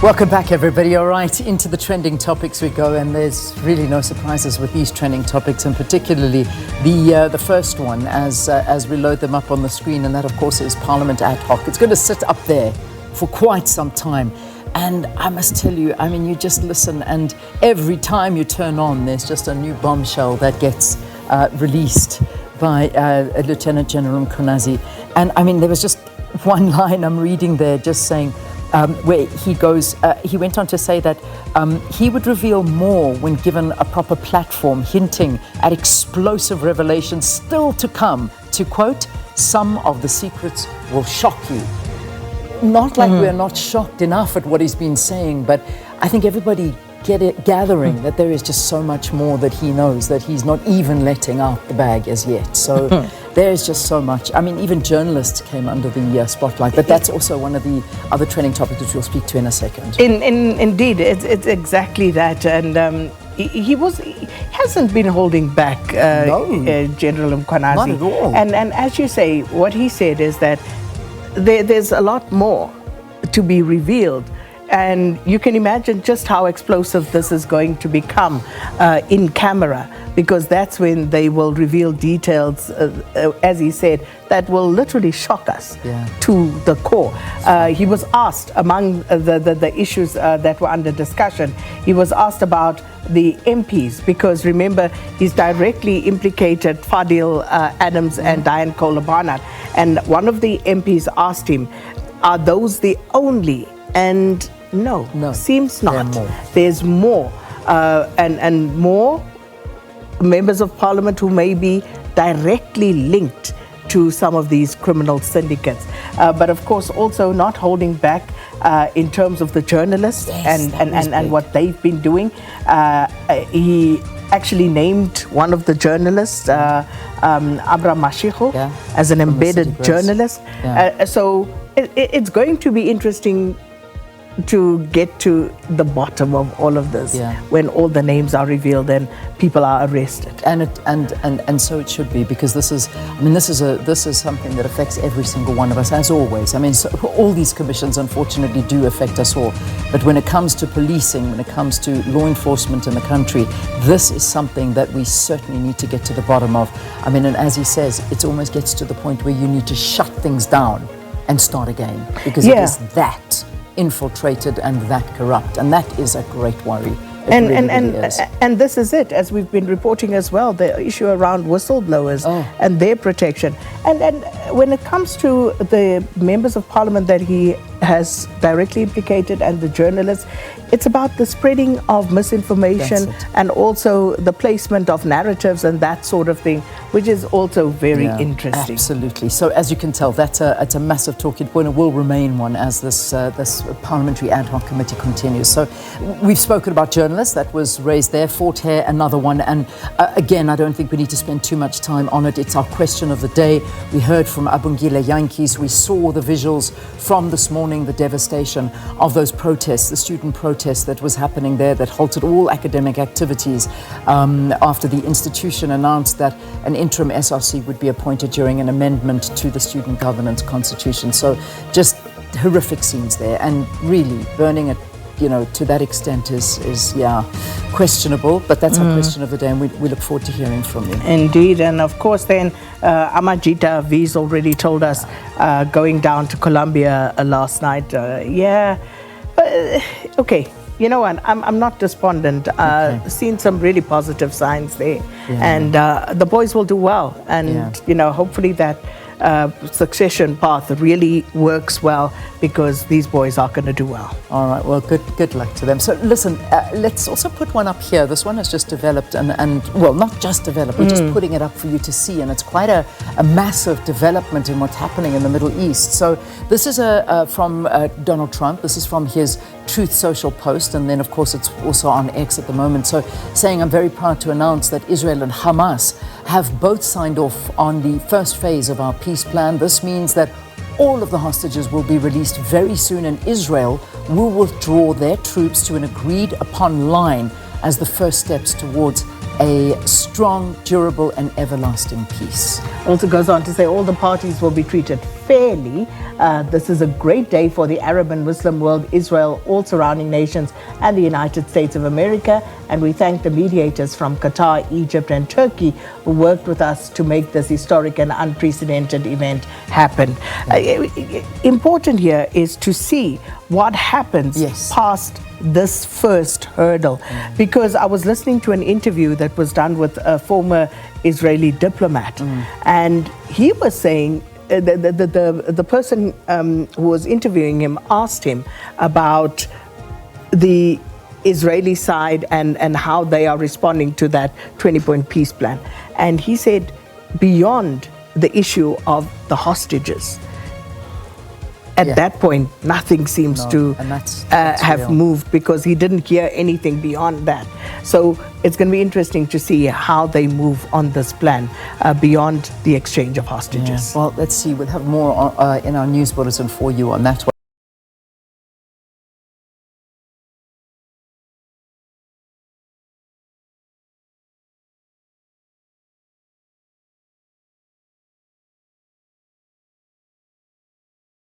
Welcome back, everybody. All right, into the trending topics we go, and there's really no surprises with these trending topics, and particularly the first one as we load them up on the screen, and that, of course, is Parliament ad hoc. It's going to sit up there for quite some time, and I must tell you, I mean, you just listen, and every time you turn on, there's just a new bombshell that gets released by Lieutenant General Mkhonazi. And I mean, there was just one line I'm reading there, just saying, where he goes, he went on to say that he would reveal more when given a proper platform, hinting at explosive revelations still to come. To quote, "Some of the secrets will shock you." Not like we're not shocked enough at what he's been saying, but I think everybody gathering that there is just so much more that he knows, that he's not even letting out the bag as yet. So there's just so much. I mean, even journalists came under the spotlight, but that's also one of the other trending topics which we'll speak to in a second. Indeed, it's exactly that. And he hasn't been holding back, General Mkhonazi. Not at all. And as you say, what he said is that there's a lot more to be revealed. And you can imagine just how explosive this is going to become in camera, because that's when they will reveal details, as he said, that will literally shock us to the core. He was asked, among the issues that were under discussion, he was asked about the MPs, because remember, he's directly implicated Fadil Adams and Diane Kohler-Barnard. And one of the MPs asked him, are those the only? And no, seems not. There's more, and more members of parliament who may be directly linked to some of these criminal syndicates. But of course, also not holding back in terms of the journalists and what they've been doing. He actually named one of the journalists, Abra Mashiko, as an embedded journalist. So it's going to be interesting to get to the bottom of all of this when all the names are revealed and people are arrested. And so it should be, because this is something that affects every single one of us, as always. I mean, so all these commissions unfortunately do affect us all, but when it comes to policing, when it comes to law enforcement in the country, this is something that we certainly need to get to the bottom of. I mean, and as he says, it almost gets to the point where you need to shut things down and start again, because it is that infiltrated and that corrupt, and that is a great worry. And this is it, as we've been reporting as well, the issue around whistleblowers and their protection. And when it comes to the members of parliament that he has directly implicated and the journalists, it's about the spreading of misinformation and also the placement of narratives and that sort of thing, which is also very interesting. Absolutely. So as you can tell, it's a massive talking point, and will remain one as this parliamentary ad hoc committee continues. So we've spoken about journalists, that was raised there. Fort Hare, another one, and again, I don't think we need to spend too much time on it. It's our question of the day. We heard from Abungile Yankees. We saw the visuals from this morning, the devastation of those protests, the student protests that was happening there, that halted all academic activities after the institution announced that an interim SRC would be appointed during an amendment to the student governance constitution. So just horrific scenes there, and really burning it, to that extent is questionable, but that's our question of the day, and we look forward to hearing from you. Indeed, and of course then Amajita V's already told us going down to Colombia last night. Okay, you know what, I'm not despondent. Seen some really positive signs there, and the boys will do well, and hopefully that succession path really works well, because these boys are going to do well. All right, well, good luck to them. So listen, let's also put one up here. This one has just developed, and well, not just developed, we're just putting it up for you to see, and it's quite a massive development in what's happening in the Middle East. So this is from Donald Trump. This is from his Truth Social post, and then of course it's also on X at the moment. So saying, I'm very proud to announce that Israel and Hamas have both signed off on the first phase of our peace plan. This means that all of the hostages will be released very soon, and Israel will withdraw their troops to an agreed upon line as the first steps towards a strong, durable and everlasting peace. Also goes on to say all the parties will be treated fairly. This is a great day for the Arab and Muslim world, Israel, all surrounding nations, and the United States of America. And we thank the mediators from Qatar, Egypt, and Turkey who worked with us to make this historic and unprecedented event happen. Important here is to see what happens past this first hurdle, because I was listening to an interview that was done with a former Israeli diplomat, and he was saying the person who was interviewing him asked him about the Israeli side and how they are responding to that 20-point peace plan, and he said beyond the issue of the hostages, at that point, nothing seems to have moved, because he didn't hear anything beyond that. So it's going to be interesting to see how they move on this plan beyond the exchange of hostages. Well, let's see. We'll have more in our news bulletin for you on that one.